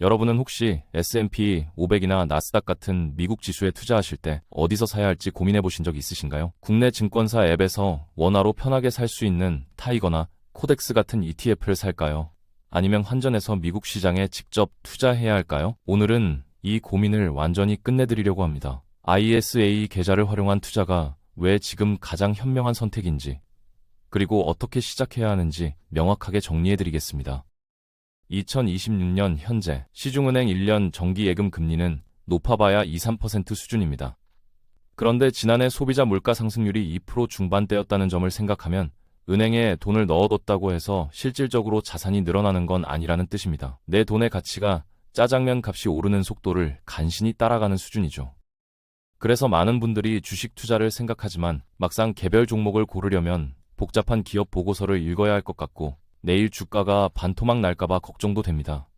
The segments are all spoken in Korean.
여러분은 혹시 S&P 500이나 나스닥 같은 미국 지수에 투자하실 때 어디서 사야 할지 고민해 보신 적 있으신가요? 국내 증권사 앱에서 원화로 편하게 살 수 있는 타이거나 코덱스 같은 ETF를 살까요? 아니면 환전해서 미국 시장에 직접 투자해야 할까요? 오늘은 이 고민을 완전히 끝내드리려고 합니다. ISA 계좌를 활용한 투자가 왜 지금 가장 현명한 선택인지, 그리고 어떻게 시작해야 하는지 명확하게 정리해드리겠습니다. 2026년 현재 시중은행 1년 정기예금 금리는 높아봐야 2~3% 수준입니다. 그런데 지난해 소비자 물가 상승률이 2% 중반대였다는 점을 생각하면 은행에 돈을 넣어뒀다고 해서 실질적으로 자산이 늘어나는 건 아니라는 뜻입니다. 내 돈의 가치가 짜장면 값이 오르는 속도를 간신히 따라가는 수준이죠. 그래서 많은 분들이 주식 투자를 생각하지만 막상 개별 종목을 고르려면 복잡한 기업 보고서를 읽어야 할 것 같고 내일 주가가 반토막 날까봐 걱정도 됩니다.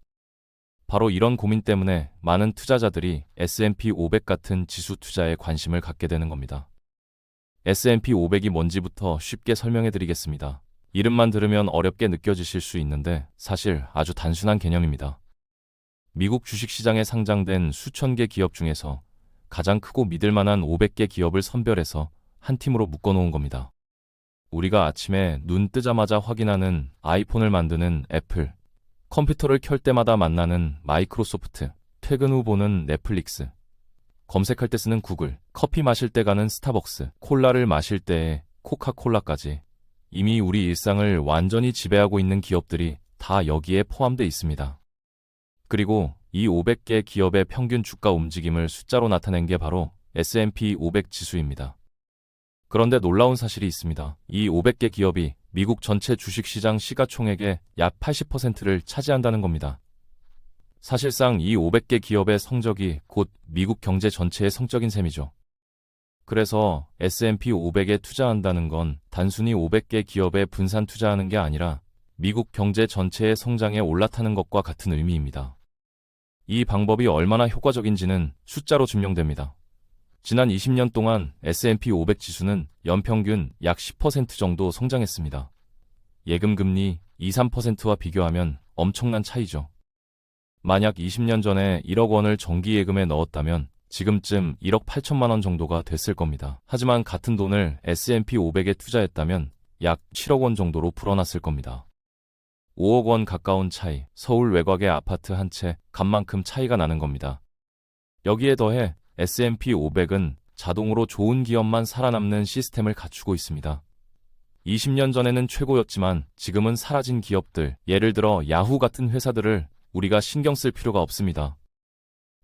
바로 이런 고민 때문에 많은 투자자들이 S&P 500 같은 지수 투자에 관심을 갖게 되는 겁니다. S&P 500이 뭔지부터 쉽게 설명해 드리겠습니다. 이름만 들으면 어렵게 느껴지실 수 있는데 사실 아주 단순한 개념입니다. 미국 주식시장에 상장된 수천 개 기업 중에서 가장 크고 믿을 만한 500개 기업을 선별해서 한 팀으로 묶어놓은 겁니다. 우리가 아침에 눈 뜨자마자 확인하는 아이폰을 만드는 애플, 컴퓨터를 켤 때마다 만나는 마이크로소프트, 퇴근 후 보는 넷플릭스, 검색할 때 쓰는 구글, 커피 마실 때 가는 스타벅스, 콜라를 마실 때의 코카콜라까지 이미 우리 일상을 완전히 지배하고 있는 기업들이 다 여기에 포함되어 있습니다. 그리고 이 500개 기업의 평균 주가 움직임을 숫자로 나타낸 게 바로 S&P 500 지수입니다. 그런데 놀라운 사실이 있습니다. 이 500개 기업이 미국 전체 주식시장 시가총액의 약 80%를 차지한다는 겁니다. 사실상 이 500개 기업의 성적이 곧 미국 경제 전체의 성적인 셈이죠. 그래서 S&P 500에 투자한다는 건 단순히 500개 기업에 분산 투자하는 게 아니라 미국 경제 전체의 성장에 올라타는 것과 같은 의미입니다. 이 방법이 얼마나 효과적인지는 숫자로 증명됩니다. 지난 20년 동안 S&P 500 지수는 연평균 약 10% 정도 성장했습니다. 예금금리 2~3%와 비교하면 엄청난 차이죠. 만약 20년 전에 1억 원을 정기예금에 넣었다면 지금쯤 1억 8천만 원 정도가 됐을 겁니다. 하지만 같은 돈을 S&P 500에 투자했다면 약 7억 원 정도로 불어났을 겁니다. 5억 원 가까운 차이, 서울 외곽의 아파트 한 채 값만큼 차이가 나는 겁니다. 여기에 더해 S&P 500은 자동으로 좋은 기업만 살아남는 시스템을 갖추고 있습니다. 20년 전에는 최고였지만 지금은 사라진 기업들, 예를 들어 야후 같은 회사들을 우리가 신경 쓸 필요가 없습니다.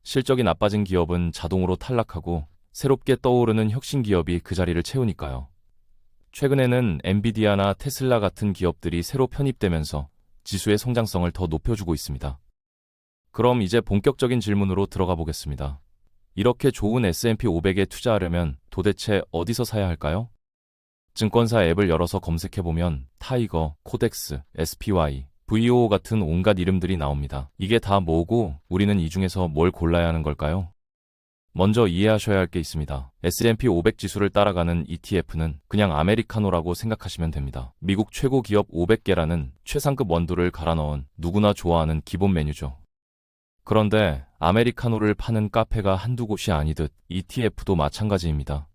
실적이 나빠진 기업은 자동으로 탈락하고 새롭게 떠오르는 혁신 기업이 그 자리를 채우니까요. 최근에는 엔비디아나 테슬라 같은 기업들이 새로 편입되면서 지수의 성장성을 더 높여주고 있습니다. 그럼 이제 본격적인 질문으로 들어가 보겠습니다. 이렇게 좋은 S&P 500에 투자하려면 도대체 어디서 사야 할까요? 증권사 앱을 열어서 검색해보면 타이거, 코덱스, SPY, VO 같은 온갖 이름들이 나옵니다. 이게 다 뭐고 우리는 이 중에서 뭘 골라야 하는 걸까요? 먼저 이해하셔야 할 게 있습니다. S&P 500 지수를 따라가는 ETF는 그냥 아메리카노라고 생각하시면 됩니다. 미국 최고 기업 500개라는 최상급 원두를 갈아 넣은 누구나 좋아하는 기본 메뉴죠. 그런데 아메리카노를 파는 카페가 한두 곳이 아니듯 ETF도 마찬가지입니다.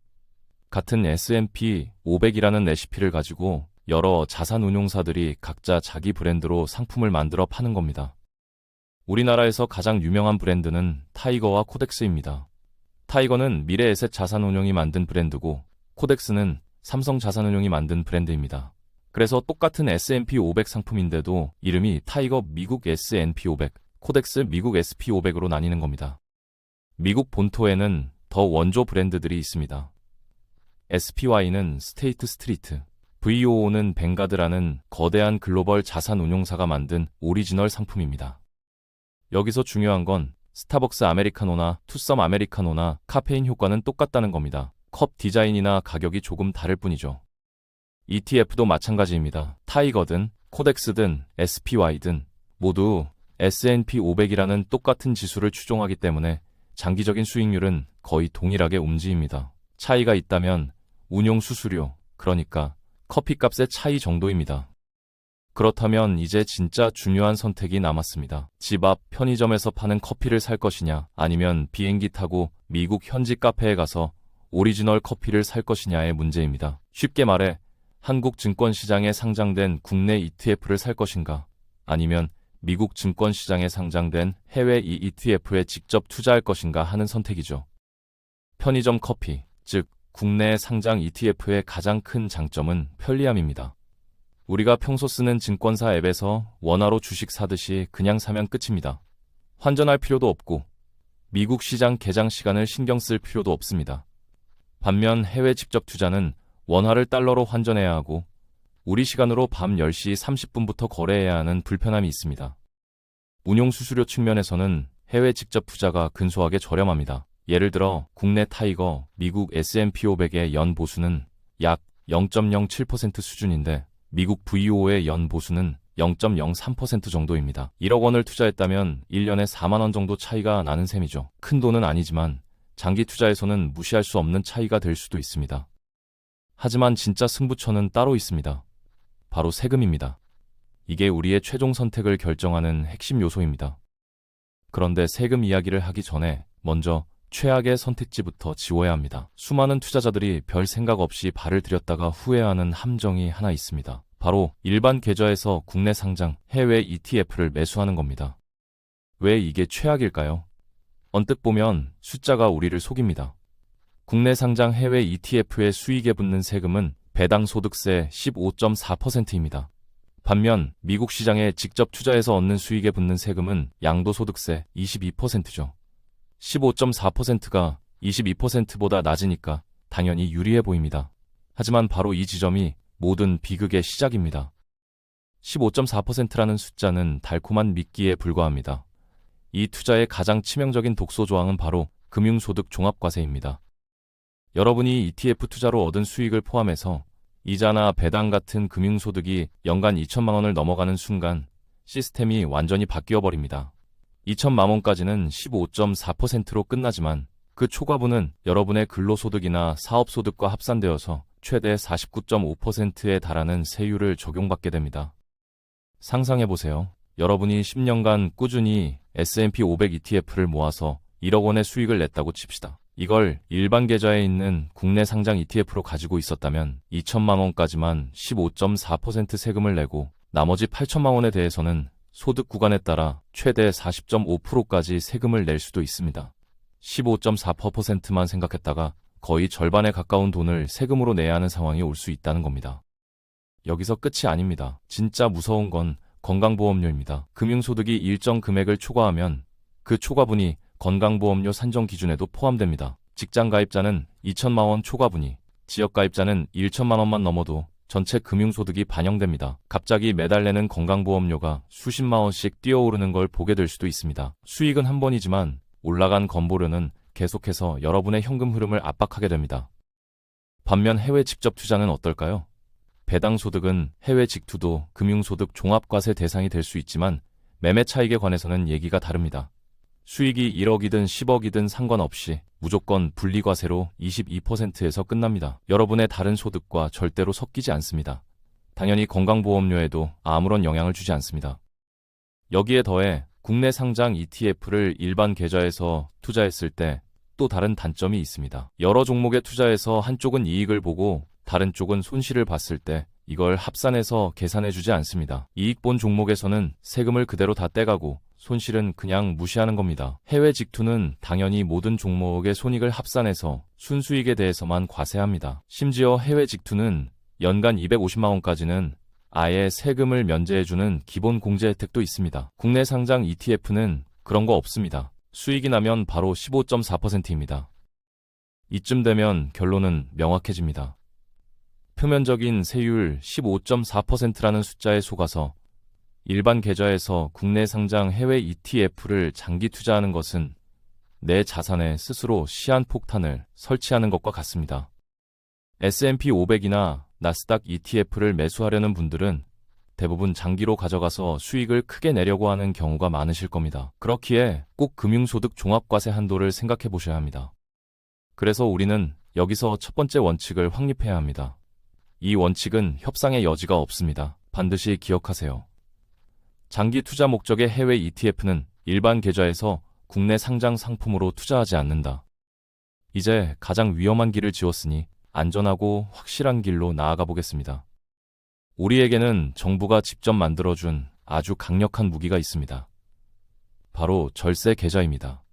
같은 S&P 500이라는 레시피를 가지고 여러 자산운용사들이 각자 자기 브랜드로 상품을 만들어 파는 겁니다. 우리나라에서 가장 유명한 브랜드는 타이거와 코덱스입니다. 타이거는 미래에셋 자산운용이 만든 브랜드고 코덱스는 삼성자산운용이 만든 브랜드입니다. 그래서 똑같은 S&P 500 상품인데도 이름이 타이거 미국 S&P 500, 코덱스 미국 SP500으로 나뉘는 겁니다. 미국 본토에는 더 원조 브랜드들이 있습니다. SPY는 스테이트 스트리트, VOO는 뱅가드라는 거대한 글로벌 자산운용사가 만든 오리지널 상품입니다. 여기서 중요한 건 스타벅스 아메리카노나 투썸 아메리카노나 카페인 효과는 똑같다는 겁니다. 컵 디자인이나 가격이 조금 다를 뿐이죠. ETF도 마찬가지입니다. 타이거든, 코덱스든, SPY든 모두 S&P 500이라는 똑같은 지수를 추종하기 때문에 장기적인 수익률은 거의 동일하게 움직입니다. 차이가 있다면 운용 수수료, 그러니까 커피값의 차이 정도입니다. 그렇다면 이제 진짜 중요한 선택이 남았습니다. 집 앞 편의점에서 파는 커피를 살 것이냐, 아니면 비행기 타고 미국 현지 카페에 가서 오리지널 커피를 살 것이냐의 문제입니다. 쉽게 말해 한국 증권시장에 상장된 국내 ETF를 살 것인가, 아니면 미국 증권시장에 상장된 해외 ETF에 직접 투자할 것인가 하는 선택이죠. 편의점 커피, 즉 국내 상장 ETF의 가장 큰 장점은 편리함입니다. 우리가 평소 쓰는 증권사 앱에서 원화로 주식 사듯이 그냥 사면 끝입니다. 환전할 필요도 없고 미국 시장 개장 시간을 신경 쓸 필요도 없습니다. 반면 해외 직접 투자는 원화를 달러로 환전해야 하고 우리 시간으로 밤 10시 30분부터 거래해야 하는 불편함이 있습니다. 운용 수수료 측면에서는 해외 직접 투자가 근소하게 저렴합니다. 예를 들어 국내 타이거, 미국 S&P 500의 연 보수는 약 0.07% 수준인데 미국 VO의 연 보수는 0.03% 정도입니다. 1억 원을 투자했다면 1년에 4만 원 정도 차이가 나는 셈이죠. 큰 돈은 아니지만 장기 투자에서는 무시할 수 없는 차이가 될 수도 있습니다. 하지만 진짜 승부처는 따로 있습니다. 바로 세금입니다. 이게 우리의 최종 선택을 결정하는 핵심 요소입니다. 그런데 세금 이야기를 하기 전에 먼저 최악의 선택지부터 지워야 합니다. 수많은 투자자들이 별 생각 없이 발을 들였다가 후회하는 함정이 하나 있습니다. 바로 일반 계좌에서 국내 상장, 해외 ETF를 매수하는 겁니다. 왜 이게 최악일까요? 언뜻 보면 숫자가 우리를 속입니다. 국내 상장 해외 ETF의 수익에 붙는 세금은 배당 소득세 15.4%입니다. 반면 미국 시장에 직접 투자해서 얻는 수익에 붙는 세금은 양도소득세 22%죠. 15.4%가 22%보다 낮으니까 당연히 유리해 보입니다. 하지만 바로 이 지점이 모든 비극의 시작입니다. 15.4%라는 숫자는 달콤한 미끼에 불과합니다. 이 투자의 가장 치명적인 독소 조항은 바로 금융소득 종합과세입니다. 여러분이 ETF 투자로 얻은 수익을 포함해서 이자나 배당 같은 금융소득이 연간 2천만 원을 넘어가는 순간 시스템이 완전히 바뀌어 버립니다. 2천만 원까지는 15.4%로 끝나지만 그 초과분은 여러분의 근로소득이나 사업소득과 합산되어서 최대 49.5%에 달하는 세율을 적용받게 됩니다. 상상해보세요. 여러분이 10년간 꾸준히 S&P 500 ETF를 모아서 1억 원의 수익을 냈다고 칩시다. 이걸 일반 계좌에 있는 국내 상장 ETF로 가지고 있었다면 2천만 원까지만 15.4% 세금을 내고 나머지 8천만 원에 대해서는 소득 구간에 따라 최대 40.5%까지 세금을 낼 수도 있습니다. 15.4%만 생각했다가 거의 절반에 가까운 돈을 세금으로 내야 하는 상황이 올 수 있다는 겁니다. 여기서 끝이 아닙니다. 진짜 무서운 건 건강보험료입니다. 금융소득이 일정 금액을 초과하면 그 초과분이 건강보험료 산정 기준에도 포함됩니다. 직장가입자는 2천만 원 초과분이, 지역가입자는 1천만 원만 넘어도 전체 금융소득이 반영됩니다. 갑자기 매달 내는 건강보험료가 수십만 원씩 뛰어오르는 걸 보게 될 수도 있습니다. 수익은 한 번이지만 올라간 건보료는 계속해서 여러분의 현금 흐름을 압박하게 됩니다. 반면 해외 직접 투자는 어떨까요? 배당 소득은 해외 직투도 금융소득 종합과세 대상이 될 수 있지만 매매 차익에 관해서는 얘기가 다릅니다. 수익이 1억이든 10억이든 상관없이 무조건 분리과세로 22%에서 끝납니다. 여러분의 다른 소득과 절대로 섞이지 않습니다. 당연히 건강보험료에도 아무런 영향을 주지 않습니다. 여기에 더해 국내 상장 ETF를 일반 계좌에서 투자했을 때 또 다른 단점이 있습니다. 여러 종목에 투자해서 한쪽은 이익을 보고 다른 쪽은 손실을 봤을 때 이걸 합산해서 계산해주지 않습니다. 이익 본 종목에서는 세금을 그대로 다 떼가고 손실은 그냥 무시하는 겁니다. 해외 직투는 당연히 모든 종목의 손익을 합산해서 순수익에 대해서만 과세합니다. 심지어 해외 직투는 연간 250만 원까지는 아예 세금을 면제해주는 기본 공제 혜택도 있습니다. 국내 상장 ETF는 그런 거 없습니다. 수익이 나면 바로 15.4%입니다. 이쯤 되면 결론은 명확해집니다. 표면적인 세율 15.4%라는 숫자에 속아서 일반 계좌에서 국내 상장 해외 ETF를 장기 투자하는 것은 내 자산에 스스로 시한폭탄을 설치하는 것과 같습니다. S&P 500이나 나스닥 ETF를 매수하려는 분들은 대부분 장기로 가져가서 수익을 크게 내려고 하는 경우가 많으실 겁니다. 그렇기에 꼭 금융소득 종합과세 한도를 생각해 보셔야 합니다. 그래서 우리는 여기서 첫 번째 원칙을 확립해야 합니다. 이 원칙은 협상의 여지가 없습니다. 반드시 기억하세요. 장기 투자 목적의 해외 ETF는 일반 계좌에서 국내 상장 상품으로 투자하지 않는다. 이제 가장 위험한 길을 지웠으니 안전하고 확실한 길로 나아가 보겠습니다. 우리에게는 정부가 직접 만들어준 아주 강력한 무기가 있습니다. 바로 절세 계좌입니다.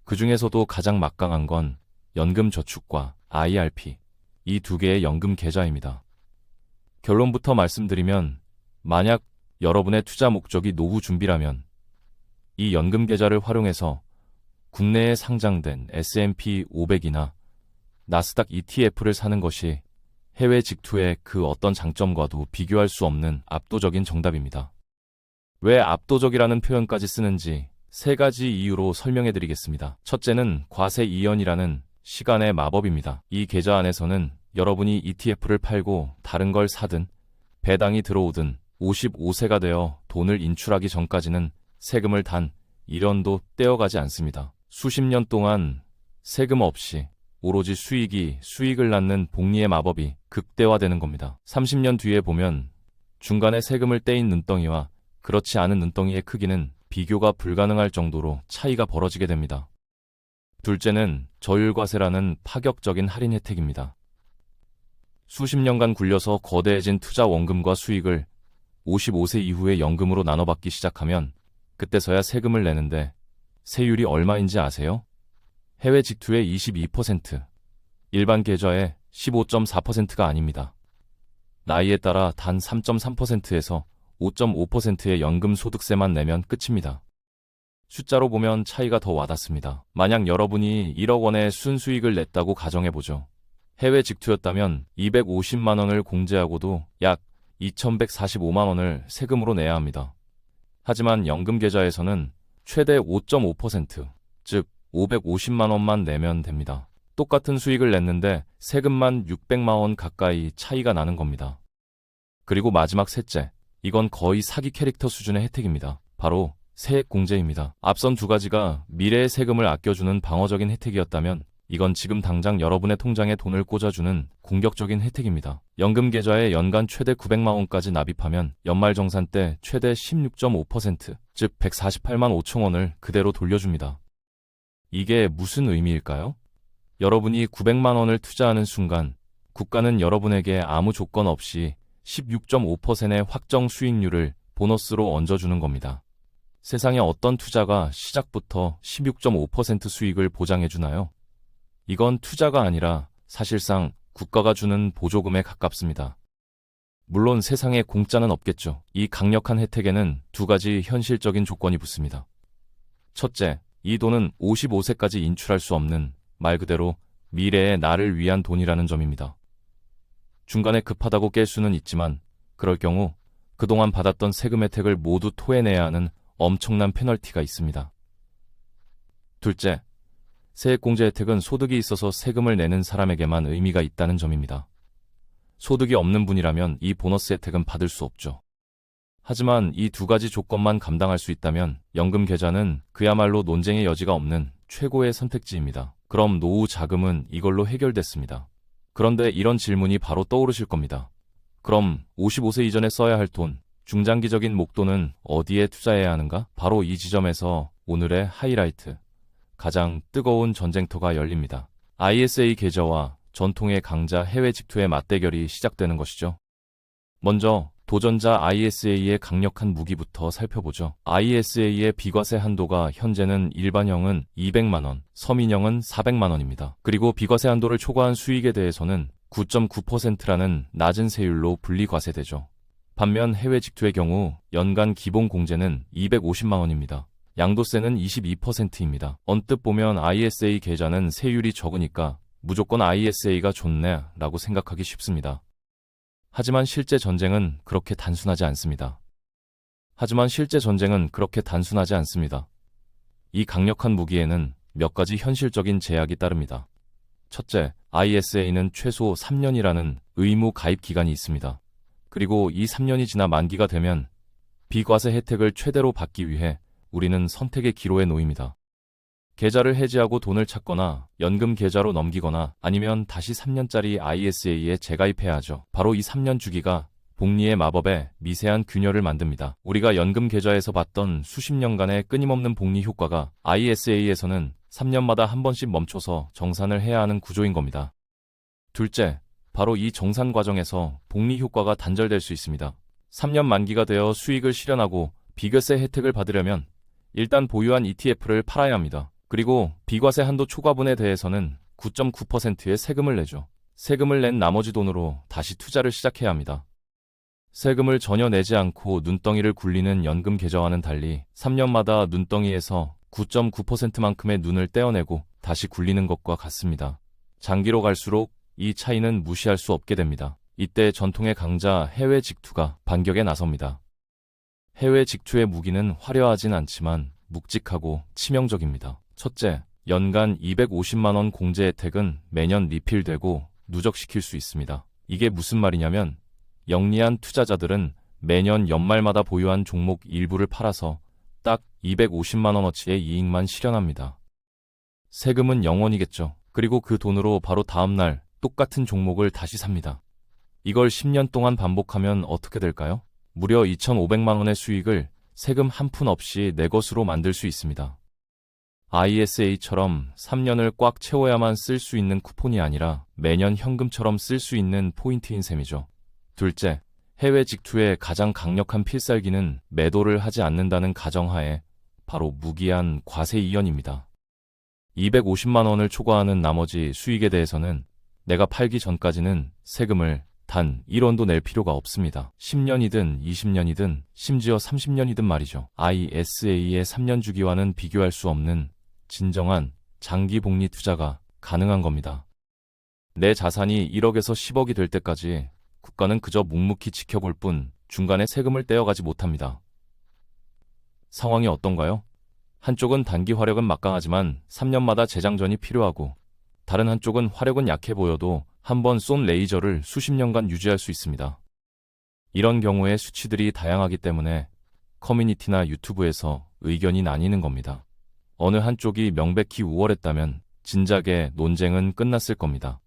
그 중에서도 가장 막강한 건 연금저축과 IRP, 이 두 개의 연금 계좌입니다. 결론부터 말씀드리면, 만약 여러분의 투자 목적이 노후 준비라면 이 연금 계좌를 활용해서 국내에 상장된 S&P 500이나 나스닥 ETF를 사는 것이 해외 직투의 그 어떤 장점과도 비교할 수 없는 압도적인 정답입니다. 왜 압도적이라는 표현까지 쓰는지 세 가지 이유로 설명해 드리겠습니다. 첫째는 과세 이연이라는 시간의 마법입니다. 이 계좌 안에서는 여러분이 ETF를 팔고 다른 걸 사든 배당이 들어오든 55세가 되어 돈을 인출하기 전까지는 세금을 단 1원도 떼어가지 않습니다. 수십 년 동안 세금 없이 오로지 수익을 낳는 복리의 마법이 극대화되는 겁니다. 30년 뒤에 보면 중간에 세금을 떼인 눈덩이와 그렇지 않은 눈덩이의 크기는 비교가 불가능할 정도로 차이가 벌어지게 됩니다. 둘째는 저율과세라는 파격적인 할인 혜택입니다. 수십 년간 굴려서 거대해진 투자 원금과 수익을 55세 이후에 연금으로 나눠받기 시작하면 그때서야 세금을 내는데 세율이 얼마인지 아세요? 해외 직투의 22%, 일반 계좌의 15.4%가 아닙니다. 나이에 따라 단 3.3%에서 5.5%의 연금 소득세만 내면 끝입니다. 숫자로 보면 차이가 더 와닿습니다. 만약 여러분이 1억 원의 순수익을 냈다고 가정해보죠. 해외 직투였다면 250만 원을 공제하고도 약 2,145만 원을 세금으로 내야 합니다. 하지만 연금 계좌에서는 최대 5.5%, 즉 550만 원만 내면 됩니다. 똑같은 수익을 냈는데 세금만 600만 원 가까이 차이가 나는 겁니다. 그리고 마지막 셋째, 이건 거의 사기 캐릭터 수준의 혜택입니다. 바로 세액 공제입니다. 앞선 두 가지가 미래의 세금을 아껴주는 방어적인 혜택이었다면 이건 지금 당장 여러분의 통장에 돈을 꽂아주는 공격적인 혜택입니다. 연금 계좌에 연간 최대 900만 원까지 납입하면 연말정산 때 최대 16.5%, 즉 148만 5천 원을 그대로 돌려줍니다. 이게 무슨 의미일까요? 여러분이 900만 원을 투자하는 순간 국가는 여러분에게 아무 조건 없이 16.5%의 확정 수익률을 보너스로 얹어주는 겁니다. 세상에 어떤 투자가 시작부터 16.5% 수익을 보장해주나요? 이건 투자가 아니라 사실상 국가가 주는 보조금에 가깝습니다. 물론 세상에 공짜는 없겠죠. 이 강력한 혜택에는 두 가지 현실적인 조건이 붙습니다. 첫째, 이 돈은 55세까지 인출할 수 없는 말 그대로 미래의 나를 위한 돈이라는 점입니다. 중간에 급하다고 깰 수는 있지만 그럴 경우 그동안 받았던 세금 혜택을 모두 토해내야 하는 엄청난 페널티가 있습니다. 둘째, 세액공제 혜택은 소득이 있어서 세금을 내는 사람에게만 의미가 있다는 점입니다. 소득이 없는 분이라면 이 보너스 혜택은 받을 수 없죠. 하지만 이 두 가지 조건만 감당할 수 있다면 연금 계좌는 그야말로 논쟁의 여지가 없는 최고의 선택지입니다. 그럼 노후 자금은 이걸로 해결됐습니다. 그런데 이런 질문이 바로 떠오르실 겁니다. 그럼 55세 이전에 써야 할 돈, 중장기적인 목돈은 어디에 투자해야 하는가? 바로 이 지점에서 오늘의 하이라이트, 가장 뜨거운 전쟁터가 열립니다. ISA 계좌와 전통의 강자 해외 직투의 맞대결이 시작되는 것이죠. 먼저 도전자 ISA의 강력한 무기부터 살펴보죠. ISA의 비과세 한도가 현재는 일반형은 200만 원, 서민형은 400만 원입니다. 그리고 비과세 한도를 초과한 수익에 대해서는 9.9%라는 낮은 세율로 분리과세되죠. 반면 해외 직투의 경우 연간 기본 공제는 250만 원입니다. 양도세는 22%입니다. 언뜻 보면 ISA 계좌는 세율이 적으니까 무조건 ISA가 좋네 라고 생각하기 쉽습니다. 하지만 실제 전쟁은 그렇게 단순하지 않습니다. 이 강력한 무기에는 몇 가지 현실적인 제약이 따릅니다. 첫째, ISA는 최소 3년이라는 의무 가입 기간이 있습니다. 그리고 이 3년이 지나 만기가 되면 비과세 혜택을 최대로 받기 위해 우리는 선택의 기로에 놓입니다. 계좌를 해지하고 돈을 찾거나 연금 계좌로 넘기거나 아니면 다시 3년짜리 ISA에 재가입해야 하죠. 바로 이 3년 주기가 복리의 마법에 미세한 균열을 만듭니다. 우리가 연금 계좌에서 봤던 수십 년간의 끊임없는 복리 효과가 ISA에서는 3년마다 한 번씩 멈춰서 정산을 해야 하는 구조인 겁니다. 둘째, 바로 이 정산 과정에서 복리 효과가 단절될 수 있습니다. 3년 만기가 되어 수익을 실현하고 비과세 혜택을 받으려면 일단 보유한 ETF를 팔아야 합니다. 그리고 비과세 한도 초과분에 대해서는 9.9%의 세금을 내죠. 세금을 낸 나머지 돈으로 다시 투자를 시작해야 합니다. 세금을 전혀 내지 않고 눈덩이를 굴리는 연금 계좌와는 달리 3년마다 눈덩이에서 9.9%만큼의 눈을 떼어내고 다시 굴리는 것과 같습니다. 장기로 갈수록 이 차이는 무시할 수 없게 됩니다. 이때 전통의 강자 해외 직투가 반격에 나섭니다. 해외 직투의 무기는 화려하진 않지만 묵직하고 치명적입니다. 첫째, 연간 250만 원 공제 혜택은 매년 리필되고 누적시킬 수 있습니다. 이게 무슨 말이냐면 영리한 투자자들은 매년 연말마다 보유한 종목 일부를 팔아서 딱 250만 원어치의 이익만 실현합니다. 세금은 0원이겠죠. 그리고 그 돈으로 바로 다음날 똑같은 종목을 다시 삽니다. 이걸 10년 동안 반복하면 어떻게 될까요? 무려 2,500만 원의 수익을 세금 한 푼 없이 내 것으로 만들 수 있습니다. ISA처럼 3년을 꽉 채워야만 쓸 수 있는 쿠폰이 아니라 매년 현금처럼 쓸 수 있는 포인트인 셈이죠. 둘째, 해외 직투의 가장 강력한 필살기는 매도를 하지 않는다는 가정하에 바로 무기한 과세 이연입니다. 250만 원을 초과하는 나머지 수익에 대해서는 내가 팔기 전까지는 세금을 단 1원도 낼 필요가 없습니다. 10년이든 20년이든 심지어 30년이든 말이죠. ISA의 3년 주기와는 비교할 수 없는 진정한 장기 복리 투자가 가능한 겁니다. 내 자산이 1억에서 10억이 될 때까지 국가는 그저 묵묵히 지켜볼 뿐 중간에 세금을 떼어가지 못합니다. 상황이 어떤가요? 한쪽은 단기 화력은 막강하지만 3년마다 재장전이 필요하고 다른 한쪽은 화력은 약해 보여도 한 번 쏜 레이저를 수십 년간 유지할 수 있습니다. 이런 경우에 수치들이 다양하기 때문에 커뮤니티나 유튜브에서 의견이 나뉘는 겁니다. 어느 한쪽이 명백히 우월했다면 진작에 논쟁은 끝났을 겁니다.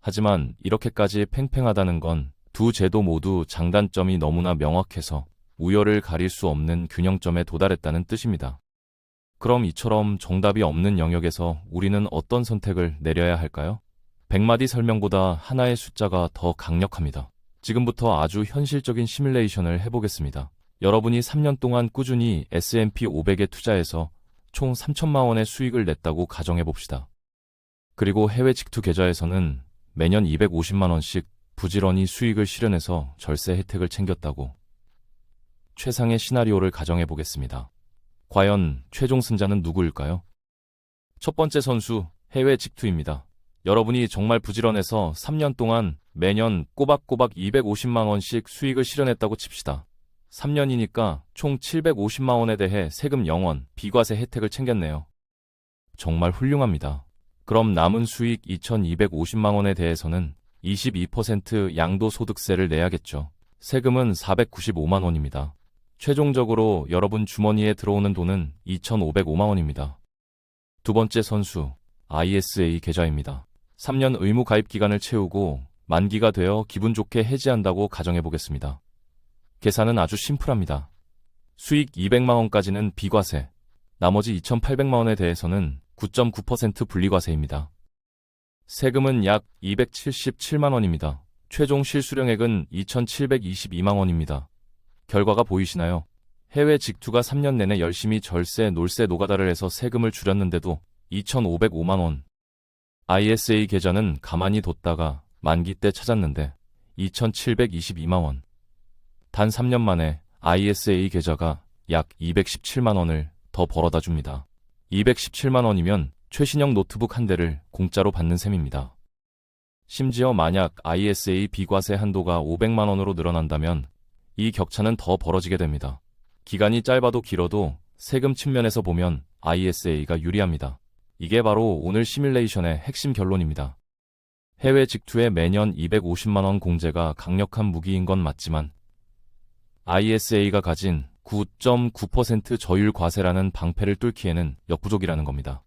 하지만 이렇게까지 팽팽하다는 건 두 제도 모두 장단점이 너무나 명확해서 우열을 가릴 수 없는 균형점에 도달했다는 뜻입니다. 그럼 이처럼 정답이 없는 영역에서 우리는 어떤 선택을 내려야 할까요? 100마디 설명보다 하나의 숫자가 더 강력합니다. 지금부터 아주 현실적인 시뮬레이션을 해보겠습니다. 여러분이 3년 동안 꾸준히 S&P 500에 투자해서 총 3천만 원의 수익을 냈다고 가정해봅시다. 그리고 해외 직투 계좌에서는 매년 250만 원씩 부지런히 수익을 실현해서 절세 혜택을 챙겼다고. 최상의 시나리오를 가정해보겠습니다. 과연 최종 승자는 누구일까요? 첫 번째 선수, 해외 직투입니다. 여러분이 정말 부지런해서 3년 동안 매년 꼬박꼬박 250만 원씩 수익을 실현했다고 칩시다. 3년이니까 총 750만 원에 대해 세금 0원, 비과세 혜택을 챙겼네요. 정말 훌륭합니다. 그럼 남은 수익 2,250만 원에 대해서는 22% 양도소득세를 내야겠죠. 세금은 495만 원입니다. 최종적으로 여러분 주머니에 들어오는 돈은 2,505만 원입니다. 두 번째 선수, ISA 계좌입니다. 3년 의무 가입 기간을 채우고 만기가 되어 기분 좋게 해지한다고 가정해보겠습니다. 계산은 아주 심플합니다. 수익 200만 원까지는 비과세, 나머지 2,800만 원에 대해서는 9.9% 분리과세입니다. 세금은 약 277만 원입니다. 최종 실수령액은 2,722만 원입니다. 결과가 보이시나요? 해외 직투가 3년 내내 열심히 절세, 놀세, 노가다를 해서 세금을 줄였는데도 2,505만 원. ISA 계좌는 가만히 뒀다가 만기 때 찾았는데 2,722만 원. 단 3년 만에 ISA 계좌가 약 217만 원을 더 벌어다 줍니다. 217만 원이면 최신형 노트북 한 대를 공짜로 받는 셈입니다. 심지어 만약 ISA 비과세 한도가 500만 원으로 늘어난다면 이 격차는 더 벌어지게 됩니다. 기간이 짧아도 길어도 세금 측면에서 보면 ISA가 유리합니다. 이게 바로 오늘 시뮬레이션의 핵심 결론입니다. 해외 직투에 매년 250만 원 공제가 강력한 무기인 건 맞지만 ISA가 가진 9.9% 저율 과세라는 방패를 뚫기에는 역부족이라는 겁니다.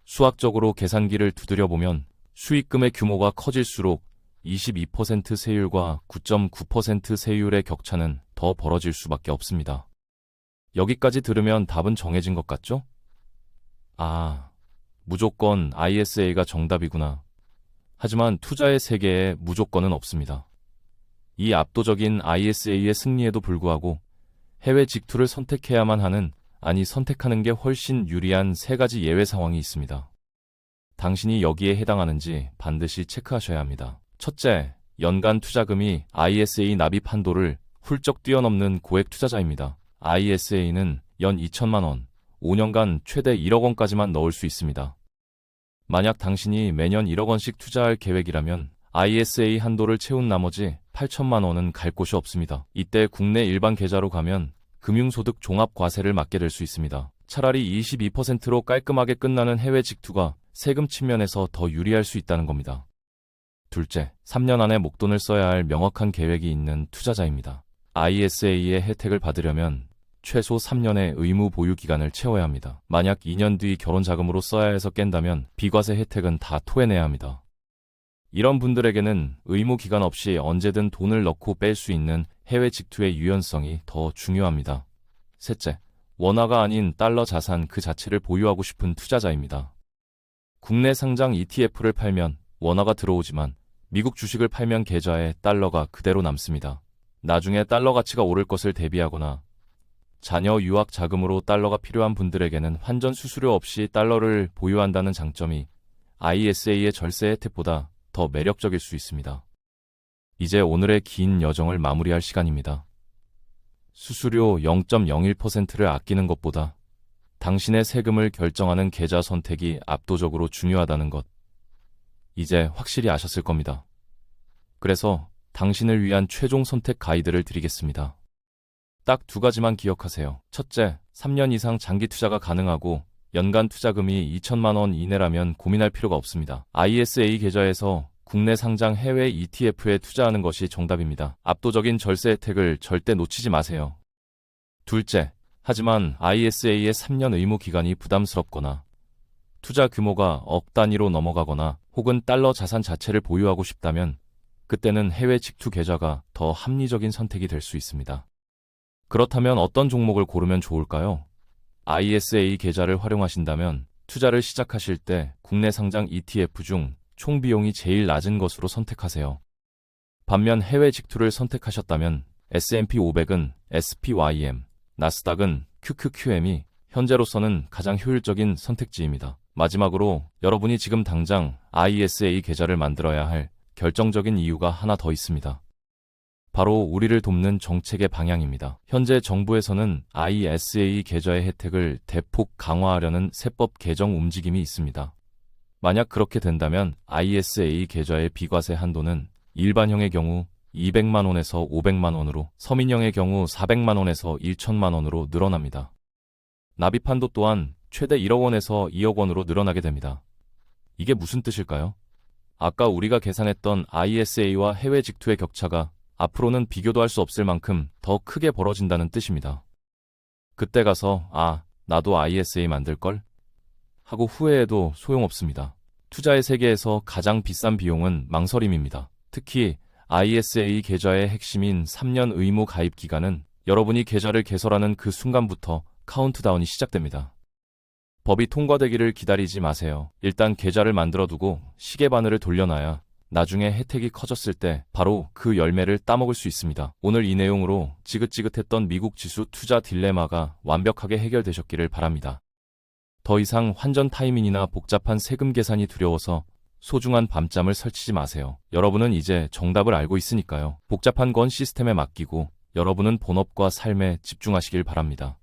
수학적으로 계산기를 두드려보면 수익금의 규모가 커질수록 22% 세율과 9.9% 세율의 격차는 더 벌어질 수밖에 없습니다. 여기까지 들으면 답은 정해진 것 같죠? 아, 무조건 ISA가 정답이구나. 하지만 투자의 세계에 무조건은 없습니다. 이 압도적인 ISA의 승리에도 불구하고 해외 직투를 선택해야만 하는, 아니 선택하는 게 훨씬 유리한 세 가지 예외 상황이 있습니다. 당신이 여기에 해당하는지 반드시 체크하셔야 합니다. 첫째, 연간 투자금이 ISA 납입 한도를 훌쩍 뛰어넘는 고액 투자자입니다. ISA는 연 2천만 원, 5년간 최대 1억 원까지만 넣을 수 있습니다. 만약 당신이 매년 1억 원씩 투자할 계획이라면 ISA 한도를 채운 나머지 8천만 원은 갈 곳이 없습니다. 이때 국내 일반 계좌로 가면 금융소득 종합과세를 맞게 될 수 있습니다. 차라리 22%로 깔끔하게 끝나는 해외 직투가 세금 측면에서 더 유리할 수 있다는 겁니다. 둘째, 3년 안에 목돈을 써야 할 명확한 계획이 있는 투자자입니다. ISA의 혜택을 받으려면 최소 3년의 의무 보유 기간을 채워야 합니다. 만약 2년 뒤 결혼 자금으로 써야 해서 깬다면 비과세 혜택은 다 토해내야 합니다. 이런 분들에게는 의무 기간 없이 언제든 돈을 넣고 뺄 수 있는 해외 직투의 유연성이 더 중요합니다. 셋째, 원화가 아닌 달러 자산 그 자체를 보유하고 싶은 투자자입니다. 국내 상장 ETF를 팔면 원화가 들어오지만 미국 주식을 팔면 계좌에 달러가 그대로 남습니다. 나중에 달러 가치가 오를 것을 대비하거나 자녀 유학 자금으로 달러가 필요한 분들에게는 환전 수수료 없이 달러를 보유한다는 장점이 ISA의 절세 혜택보다 더 매력적일 수 있습니다. 이제 오늘의 긴 여정을 마무리할 시간입니다. 수수료 0.01%를 아끼는 것보다 당신의 세금을 결정하는 계좌 선택이 압도적으로 중요하다는 것, 이제 확실히 아셨을 겁니다. 그래서 당신을 위한 최종 선택 가이드를 드리겠습니다. 딱 두 가지만 기억하세요. 첫째, 3년 이상 장기 투자가 가능하고 연간 투자금이 2천만 원 이내라면 고민할 필요가 없습니다. ISA 계좌에서 국내 상장 해외 ETF에 투자하는 것이 정답입니다. 압도적인 절세 혜택을 절대 놓치지 마세요. 둘째, 하지만 ISA의 3년 의무 기간이 부담스럽거나 투자 규모가 억 단위로 넘어가거나 혹은 달러 자산 자체를 보유하고 싶다면 그때는 해외 직투 계좌가 더 합리적인 선택이 될 수 있습니다. 그렇다면 어떤 종목을 고르면 좋을까요? ISA 계좌를 활용하신다면 투자를 시작하실 때 국내 상장 ETF 중 총 비용이 제일 낮은 것으로 선택하세요. 반면 해외 직투를 선택하셨다면 S&P 500은 SPYM, 나스닥은 QQQM이 현재로서는 가장 효율적인 선택지입니다. 마지막으로 여러분이 지금 당장 ISA 계좌를 만들어야 할 결정적인 이유가 하나 더 있습니다. 바로 우리를 돕는 정책의 방향입니다. 현재 정부에서는 ISA 계좌의 혜택을 대폭 강화하려는 세법 개정 움직임이 있습니다. 만약 그렇게 된다면 ISA 계좌의 비과세 한도는 일반형의 경우 200만 원에서 500만 원으로, 서민형의 경우 400만 원에서 1천만 원으로 늘어납니다. 납입 한도 또한 최대 1억 원에서 2억 원으로 늘어나게 됩니다. 이게 무슨 뜻일까요? 아까 우리가 계산했던 ISA와 해외 직투의 격차가 앞으로는 비교도 할 수 없을 만큼 더 크게 벌어진다는 뜻입니다. 그때 가서 나도 ISA 만들걸? 하고 후회해도 소용없습니다. 투자의 세계에서 가장 비싼 비용은 망설임입니다. 특히 ISA 계좌의 핵심인 3년 의무 가입 기간은 여러분이 계좌를 개설하는 그 순간부터 카운트다운이 시작됩니다. 법이 통과되기를 기다리지 마세요. 일단 계좌를 만들어두고 시계 바늘을 돌려놔야 나중에 혜택이 커졌을 때 바로 그 열매를 따먹을 수 있습니다. 오늘 이 내용으로 지긋지긋했던 미국 지수 투자 딜레마가 완벽하게 해결되셨기를 바랍니다. 더 이상 환전 타이밍이나 복잡한 세금 계산이 두려워서 소중한 밤잠을 설치지 마세요. 여러분은 이제 정답을 알고 있으니까요. 복잡한 건 시스템에 맡기고 여러분은 본업과 삶에 집중하시길 바랍니다.